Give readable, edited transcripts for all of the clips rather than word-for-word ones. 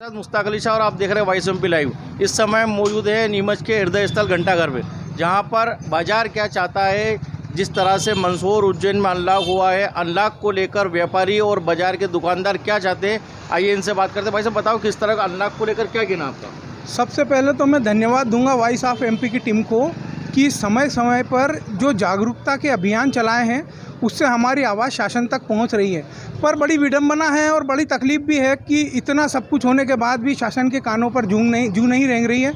मुश्ताक अली शाह और आप देख रहे हैं वॉइस एमपी लाइव। इस समय मौजूद है नीमच के हृदय स्थल घंटाघर में, जहां पर बाजार क्या चाहता है। जिस तरह से मंदसौर उज्जैन में अनलॉक हुआ है, अनलॉक को लेकर व्यापारी और बाजार के दुकानदार क्या चाहते हैं, आइए इनसे बात करते हैं। भाई साहब बताओ, किस तरह का अनलॉक को लेकर क्या कहना आपका? सबसे पहले तो मैं धन्यवाद दूंगा वॉइस ऑफ एमपी की टीम को कि समय समय पर जो जागरूकता के अभियान चलाए हैं उससे हमारी आवाज़ शासन तक पहुंच रही है। पर बड़ी विडंबना है और बड़ी तकलीफ भी है कि इतना सब कुछ होने के बाद भी शासन के कानों पर जू नहीं रेंग रही है।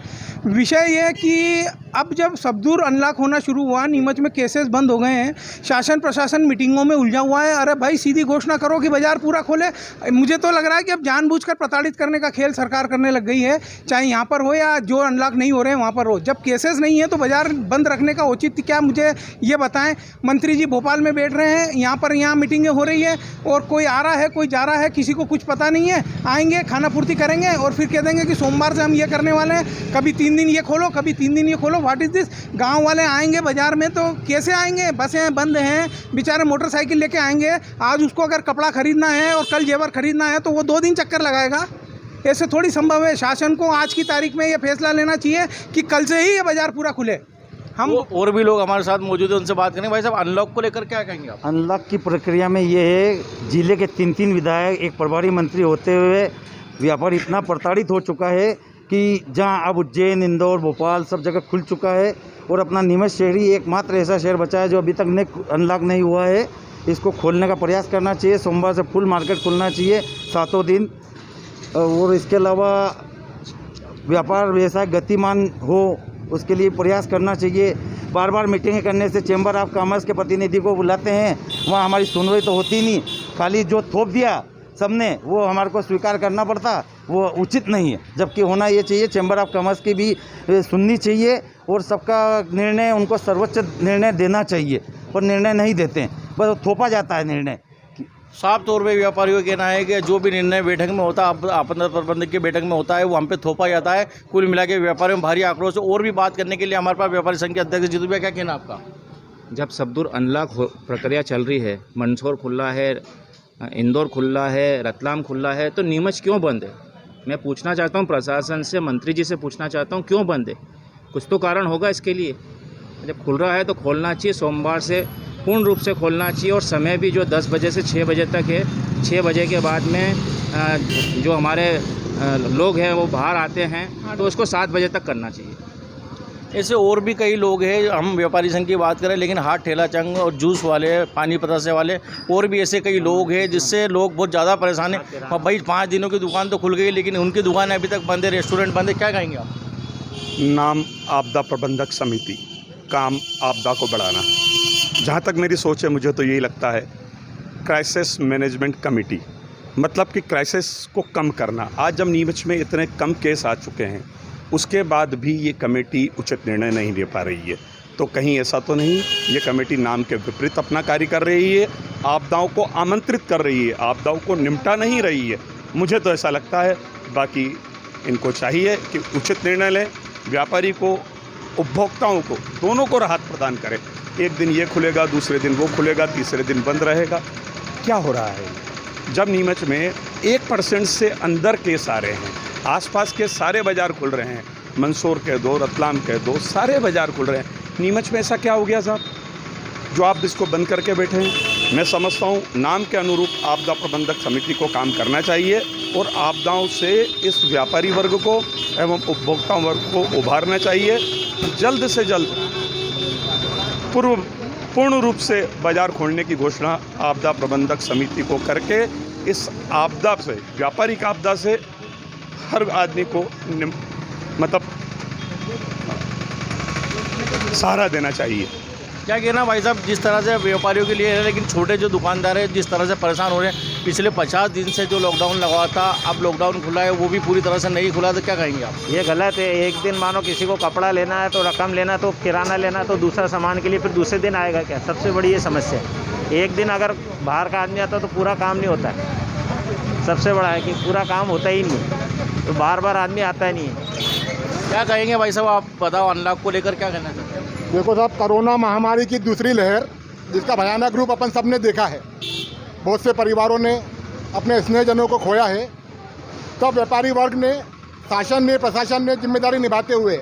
विषय ये है कि अब जब सब दूर अनलॉक होना शुरू हुआ, नीमच में केसेस बंद हो गए हैं, शासन प्रशासन मीटिंगों में उलझा हुआ है। अरे भाई, सीधी घोषणा करो कि बाज़ार पूरा खोले। मुझे तो लग रहा है कि अब जानबूझकर प्रताड़ित करने का खेल सरकार करने लग गई है, चाहे यहाँ पर हो या जो अनलॉक नहीं हो रहे हैं वहाँ पर हो। जब केसेस नहीं है तो बाज़ार बंद रखने का औचित्य क्या, मुझे ये बताएं। मंत्री जी भोपाल में बैठ रहे हैं, यहाँ मीटिंगें हो रही है और कोई आ रहा है कोई जा रहा है, किसी को कुछ पता नहीं है। आएंगे, खाना पूर्ति करेंगे और फिर कह देंगे कि सोमवार से हम ये करने वाले हैं, कभी 3 दिन ये खोलो, कभी 3 दिन ये खोलो। What is this? गांव वाले आएंगे बाज़ार में तो कैसे आएंगे? बसें बंद हैं, बेचारे मोटरसाइकिल लेके आएंगे। आज उसको अगर कपड़ा खरीदना है और कल जेवर खरीदना है तो वो 2 दिन चक्कर लगाएगा। ऐसे थोड़ी संभव है। शासन को आज की तारीख में ये फैसला लेना चाहिए कि कल से ही ये बाज़ार पूरा खुले। हम और भी लोग हमारे साथ मौजूद हैं, उनसे बात करेंगे। भाई साहब, अनलॉक को लेकर क्या कहेंगे आप? अनलॉक की प्रक्रिया में ये है, जिले के 3 विधायक, एक प्रभारी मंत्री होते हुए व्यापार इतना प्रताड़ित हो चुका है कि जहां अब उज्जैन, इंदौर, भोपाल सब जगह खुल चुका है और अपना नीमच शहर ही एकमात्र ऐसा शहर बचा है जो अभी तक अनलॉक नहीं हुआ है। इसको खोलने का प्रयास करना चाहिए। सोमवार से फुल मार्केट खुलना चाहिए 7 दिन। और इसके अलावा व्यापार व्यवसाय गतिमान हो, उसके लिए प्रयास करना चाहिए। बार बार मीटिंगें करने से चैम्बर ऑफ कॉमर्स के प्रतिनिधि को बुलाते हैं, वहाँ हमारी सुनवाई तो होती नहीं, खाली जो थोप दिया सबने वो हमारे को स्वीकार करना पड़ता, वो उचित नहीं है। जबकि होना ये चाहिए, चैम्बर ऑफ कॉमर्स की भी सुननी चाहिए और सबका निर्णय उनको सर्वोच्च निर्णय देना चाहिए, पर निर्णय नहीं देते हैं, बस थोपा जाता है निर्णय। साफ तौर पे व्यापारियों का कहना है कि जो भी निर्णय बैठक में होता है, आपदा प्रबंधक की बैठक में होता है, वो हम पे थोपा जाता है। कुल मिला के व्यापारियों में भारी आक्रोश। और भी बात करने के लिए हमारे पास व्यापारी संघ के अध्यक्ष जीतू भैया, क्या कहना आपका? जब सब दूर अनलॉक प्रक्रिया चल रही है, मंदसौर खुला है, इंदौर खुला है, रतलाम खुला है, तो नीमच क्यों बंद है? मैं पूछना चाहता हूँ प्रशासन से, मंत्री जी से पूछना चाहता हूँ, क्यों बंद है? कुछ तो कारण होगा इसके लिए। जब खुल रहा है तो खोलना चाहिए, सोमवार से पूर्ण रूप से खोलना चाहिए। और समय भी जो 10 बजे से 6 बजे तक है, 6 बजे के बाद में जो हमारे लोग हैं वो बाहर आते हैं, तो उसको 7 बजे तक करना चाहिए। ऐसे और भी कई लोग हैं, हम व्यापारी संघ की बात करें, लेकिन हाथ ठेला चंग और जूस वाले, पानी पतासे वाले, और भी ऐसे कई लोग हैं जिससे लोग बहुत ज़्यादा परेशान हैं। भाई 5 दिनों की दुकान तो खुल गई, लेकिन उनकी दुकान अभी तक बंद है, रेस्टोरेंट बंद है, क्या कहेंगे आप? नाम आपदा प्रबंधक समिति, काम आपदा को बढ़ाना। जहाँ तक मेरी सोच है, मुझे तो यही लगता है, क्राइसिस मैनेजमेंट कमेटी, मतलब कि क्राइसिस को कम करना। आज जब नीमच में इतने कम केस आ चुके हैं, उसके बाद भी ये कमेटी उचित निर्णय नहीं ले पा रही है, तो कहीं ऐसा तो नहीं ये कमेटी नाम के विपरीत अपना कार्य कर रही है, आपदाओं को आमंत्रित कर रही है, आपदाओं को निपटा नहीं रही है? मुझे तो ऐसा लगता है। बाकी इनको चाहिए कि उचित निर्णय लें, व्यापारी को, उपभोक्ताओं को, दोनों को राहत प्रदान करें। एक दिन ये खुलेगा, दूसरे दिन वो खुलेगा, तीसरे दिन बंद रहेगा। क्या हो रहा है? जब नीमच में 1% से अंदर केस आ रहे हैं, आसपास के सारे बाज़ार खुल रहे हैं, मंदसौर कह दो, रतलाम कह दो, सारे बाज़ार खुल रहे हैं, नीमच में ऐसा क्या हो गया साहब जो आप इसको बंद करके बैठे हैं? मैं समझता हूँ नाम के अनुरूप आपदा प्रबंधक समिति को काम करना चाहिए और आपदाओं से इस व्यापारी वर्ग को एवं उपभोक्ता वर्ग को उभारना चाहिए। जल्द से जल्द पूर्ण रूप से बाज़ार खोलने की घोषणा आपदा प्रबंधक समिति को करके इस आपदा से, व्यापारिक आपदा से हर आदमी को मतलब सहारा देना चाहिए। क्या कहना भाई साहब, जिस तरह से व्यापारियों के लिए है, लेकिन छोटे जो दुकानदार हैं जिस तरह से परेशान हो रहे हैं, पिछले 50 दिन से जो लॉकडाउन लगा था, अब लॉकडाउन खुला है, वो भी पूरी तरह से नहीं खुला, तो क्या कहेंगे आप? ये गलत है। एक दिन मानो किसी को कपड़ा लेना है तो रकम लेना, तो किराना लेना तो दूसरा सामान के लिए फिर दूसरे दिन आएगा क्या? सबसे बड़ी ये समस्या है। एक दिन अगर बाहर का आदमी आता तो पूरा काम नहीं होता है। सबसे बड़ा है कि पूरा काम होता ही नहीं, तो बार बार आदमी आता ही नहीं है। क्या कहेंगे भाई साहब, आप बताओ अनलॉक को लेकर क्या कहना चाहते हैं? देखो साहब, कोरोना महामारी की दूसरी लहर, जिसका भयानक रूप अपन सब ने देखा है, बहुत से परिवारों ने अपने स्नेहजनों को खोया है। तब व्यापारी वर्ग ने, शासन ने, प्रशासन ने जिम्मेदारी निभाते हुए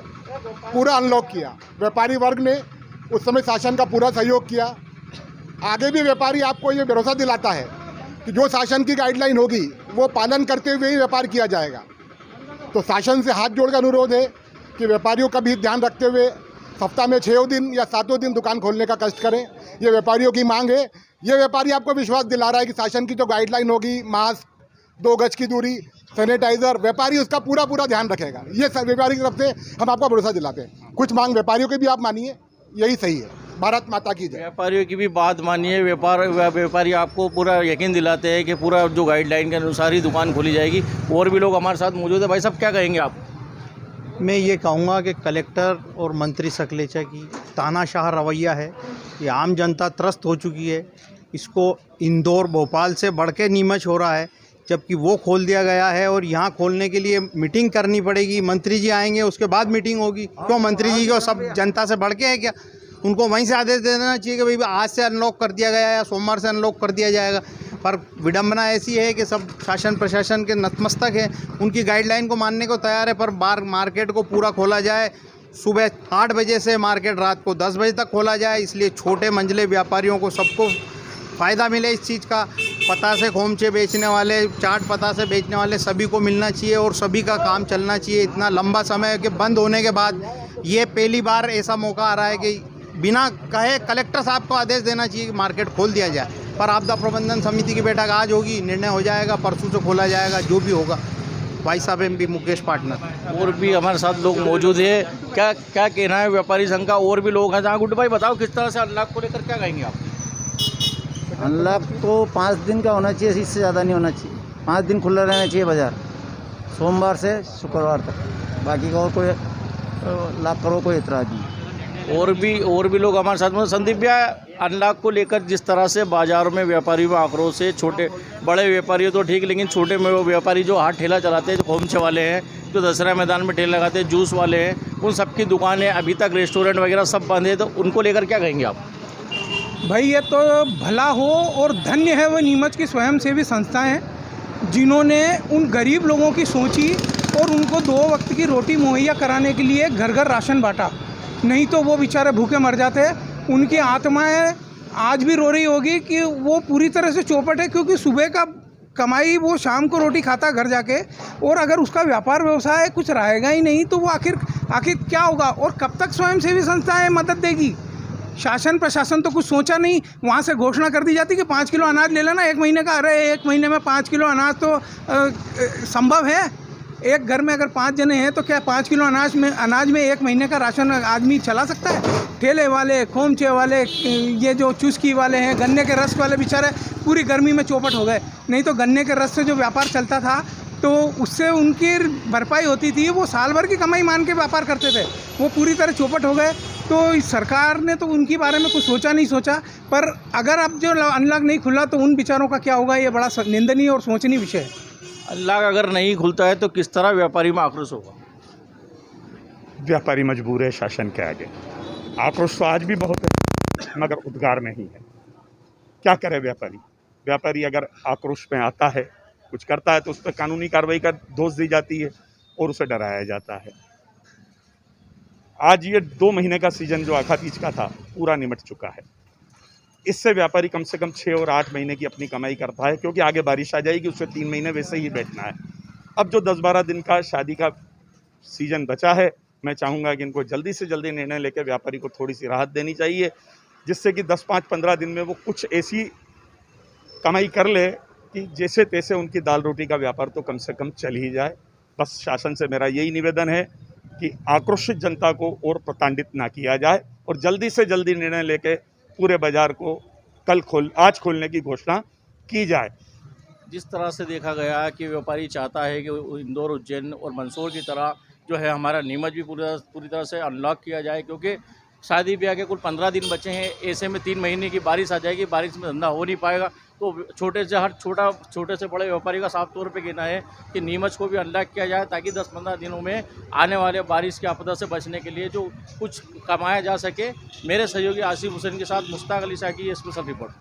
पूरा अनलॉक किया। व्यापारी वर्ग ने उस समय शासन का पूरा सहयोग किया। आगे भी व्यापारी आपको ये भरोसा दिलाता है कि जो शासन की गाइडलाइन होगी वो पालन करते हुए ही व्यापार किया जाएगा। तो शासन से हाथ जोड़ का अनुरोध है कि व्यापारियों का भी ध्यान रखते हुए सप्ताह में 6 दिन या 7 दिन दुकान खोलने का कष्ट करें। ये व्यापारियों की मांग है। ये व्यापारी आपको विश्वास दिला रहा है कि शासन की जो गाइडलाइन होगी, मास्क, 2 गज की दूरी, सैनिटाइजर, व्यापारी उसका पूरा ध्यान रखेगा। ये सब व्यापारी की तरफ से हम आपको भरोसा दिलाते हैं। कुछ मांग व्यापारियों की भी आप मानिए, यही सही है। भारत माता की जय। व्यापारियों की भी बात मानिए। व्यापारी आपको पूरा यकीन दिलाते हैं कि पूरा जो गाइडलाइन के अनुसार ही दुकान खोली जाएगी। और भी लोग हमारे साथ मौजूद है। भाई साहब, क्या कहेंगे आप? मैं ये कहूँगा कि कलेक्टर और मंत्री सकलेचा की तानाशाह रवैया है। ये आम जनता त्रस्त हो चुकी है। इसको इंदौर, भोपाल से बढ़ के नीमच हो रहा है, जबकि वो खोल दिया गया है और यहाँ खोलने के लिए मीटिंग करनी पड़ेगी। मंत्री जी आएंगे, उसके बाद मीटिंग होगी। क्यों मंत्री जी को सब जनता से बढ़ के है क्या? उनको वहीं से आदेश दे देना चाहिए कि भाई आज से अनलॉक कर दिया गया है या सोमवार से अनलॉक कर दिया जाएगा। पर विडंबना ऐसी है कि सब शासन प्रशासन के नतमस्तक है, उनकी गाइडलाइन को मानने को तैयार है, पर मार्केट को पूरा खोला जाए। सुबह 8 बजे से मार्केट रात को 10 बजे तक खोला जाए, इसलिए छोटे मंझले व्यापारियों को सबको फ़ायदा मिले इस चीज़ का। पतासे खोमचे बेचने वाले, चाट पतासे बेचने वाले सभी को मिलना चाहिए और सभी का काम चलना चाहिए। इतना लंबा समय के बंद होने के बाद ये पहली बार ऐसा मौका आ रहा है कि बिना कहे कलेक्टर साहब को आदेश देना चाहिए कि मार्केट खोल दिया जाए। पर आपदा प्रबंधन समिति की बैठक आज होगी, निर्णय हो जाएगा, परसों से खोला जाएगा, जो भी होगा। भाई साहब MP मुकेश पार्टनर। और भी हमारे साथ लोग मौजूद है। क्या कहना है व्यापारी संघ का? और भी लोग हैं जहाँ। गुड्डू भाई बताओ, किस तरह से अनलॉक को लेकर क्या कहेंगे आप? अनलॉक तो 5 दिन का होना चाहिए, इससे ज़्यादा नहीं होना चाहिए। 5 दिन खुला रहना चाहिए बाज़ार, सोमवार से शुक्रवार तक। बाकी का और कोई लाभ करो, कोई एतराज़ नहीं। और भी लोग हमारे साथ में। संदीप भैया, अनलॉक को लेकर जिस तरह से बाज़ारों में व्यापारियों में आक्रोश है, छोटे बड़े व्यापारी तो ठीक, लेकिन छोटे में व्यापारी जो हाट ठेला चलाते हैं, जो खोमचे वाले हैं, जो दशहरा मैदान में ठेला लगाते हैं, जूस वाले हैं, उन सबकी दुकानें अभी तक, रेस्टोरेंट वगैरह सब बंद है। तो उनको लेकर क्या कहेंगे आप? भाई ये तो भला हो और धन्य है वो नीमच की स्वयंसेवी संस्थाएं जिन्होंने उन गरीब लोगों की सोची और उनको 2 वक्त की रोटी मुहैया कराने के लिए घर घर राशन बांटा। नहीं तो वो बेचारे भूखे मर जाते। उनकी आत्माएं आज भी रो रही होगी कि वो पूरी तरह से चौपट है, क्योंकि सुबह का कमाई वो शाम को रोटी खाता घर जाके, और अगर उसका व्यापार व्यवसाय कुछ रहेगा ही नहीं तो वो आखिर क्या होगा? और कब तक स्वयंसेवी संस्थाएं मदद देगी? शासन प्रशासन तो कुछ सोचा नहीं। वहाँ से घोषणा कर दी जाती कि 5 किलो अनाज ले लेना 1 महीने का। अरे 1 महीने में 5 किलो अनाज तो संभव है? एक घर में अगर 5 जने हैं तो क्या 5 किलो अनाज में 1 महीने का राशन आदमी चला सकता है? ठेले वाले, खोमचे वाले, ये जो चुस्की वाले हैं, गन्ने के रस वाले बेचारे पूरी गर्मी में चौपट हो गए। नहीं तो गन्ने के रस से जो व्यापार चलता था तो उससे उनकी भरपाई होती थी। वो साल भर की कमाई मान के व्यापार करते थे, वो पूरी तरह चौपट हो गए। तो सरकार ने तो उनके बारे में कुछ सोचा। पर अगर अब जो अनलॉक नहीं खुला तो उन बेचारों का क्या होगा? ये बड़ा निंदनीय और सोचनीय विषय है। अनलॉक अगर नहीं खुलता है तो किस तरह व्यापारी में आक्रोश होगा? व्यापारी मजबूर है शासन के आगे। आक्रोश तो आज भी बहुत है, मगर उद्गार नहीं है। क्या करे व्यापारी अगर आक्रोश में आता है, कुछ करता है, तो उस पर कानूनी कार्रवाई का दोष दी जाती है और उसे डराया जाता है। आज ये 2 महीने का सीजन जो आखा तीज का था, पूरा निमट चुका है। इससे व्यापारी कम से कम 6 और 8 महीने की अपनी कमाई करता है, क्योंकि आगे बारिश आ जाएगी, उससे 3 महीने वैसे ही बैठना है। अब जो 10-12 दिन का शादी का सीजन बचा है, मैं चाहूँगा कि इनको जल्दी से जल्दी निर्णय लेकर व्यापारी को थोड़ी सी राहत देनी चाहिए, जिससे कि 10-5-15 दिन में वो कुछ ऐसी कमाई कर ले कि जैसे तैसे उनकी दाल रोटी का व्यापार तो कम से कम चल ही जाए। बस शासन से मेरा यही निवेदन है कि आक्रोशित जनता को और प्रताड़ित ना किया जाए और जल्दी से जल्दी निर्णय लेके पूरे बाजार को आज खोलने की घोषणा की जाए। जिस तरह से देखा गया कि व्यापारी चाहता है कि इंदौर, उज्जैन और मंदसौर की तरह जो है हमारा नीमच भी पूरी तरह से अनलॉक किया जाए, क्योंकि शादी ब्याह के कुल 15 दिन बचे हैं। ऐसे में 3 महीने की बारिश आ जाएगी, बारिश में धंधा हो नहीं पाएगा। तो छोटे से बड़े व्यापारी का साफ तौर पे कहना है कि नीमच को भी अनलॉक किया जाए, ताकि 10-15 दिनों में आने वाले बारिश की आपदा से बचने के लिए जो कुछ कमाया जा सके। मेरे सहयोगी आसिफ हुसैन के साथ मुश्ताक अली शाह की ये स्पेशल रिपोर्ट।